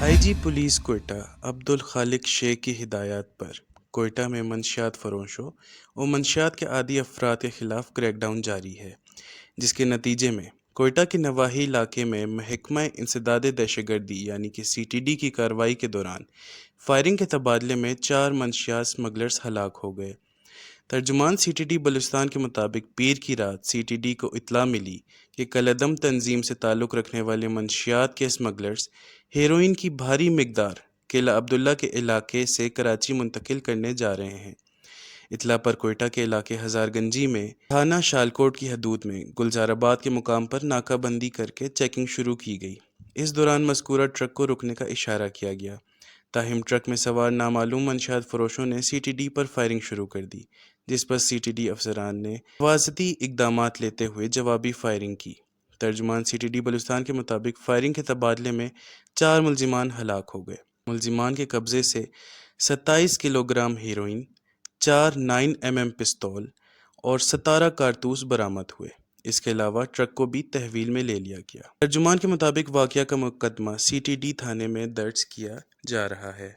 آئی G police Quetta Abdul خالق شیخ کی ہدایات پر کوئٹہ میں منشیات فروشوں اور منشیات کے عادی افراد کے خلاف کریک ڈاؤن جاری ہے، جس کے نتیجے میں کوئٹہ کے نواحی علاقے میں محکمہ انسداد دہشت گردی یعنی کہ CTD کی کارروائی کے دوران فائرنگ کے تبادلے میں 4 منشیات سمگلرز ہلاک ہو گئے۔ ترجمان CTD بلوچستان کے مطابق پیر کی رات CTD کو اطلاع ملی کہ کالعدم تنظیم سے تعلق رکھنے والے منشیات کے اسمگلرز ہیروئن کی بھاری مقدار قلعہ عبداللہ کے علاقے سے کراچی منتقل کرنے جا رہے ہیں۔ اطلاع پر کوئٹہ کے علاقے ہزار گنجی میں تھانہ شالکوٹ کی حدود میں گلزار آباد کے مقام پر ناکہ بندی کر کے چیکنگ شروع کی گئی۔ اس دوران مذکورہ ٹرک کو رکنے کا اشارہ کیا گیا، تاہم ٹرک میں سوار نامعلوم منشیات فروشوں نے CTD پر فائرنگ شروع کر دی، جس پر CTD افسران نے حفاظتی اقدامات لیتے ہوئے جوابی فائرنگ کی۔ ترجمان CTD بلوچستان کے مطابق فائرنگ کے تبادلے میں 4 ملزمان ہلاک ہو گئے۔ ملزمان کے قبضے سے 27 کلو گرام ہیروئن، 4 9mm پستول اور 17 کارتوس برآمد ہوئے۔ اس کے علاوہ ٹرک کو بھی تحویل میں لے لیا گیا۔ ترجمان کے مطابق واقعہ کا مقدمہ CTD تھانے میں درج کیا جا رہا ہے۔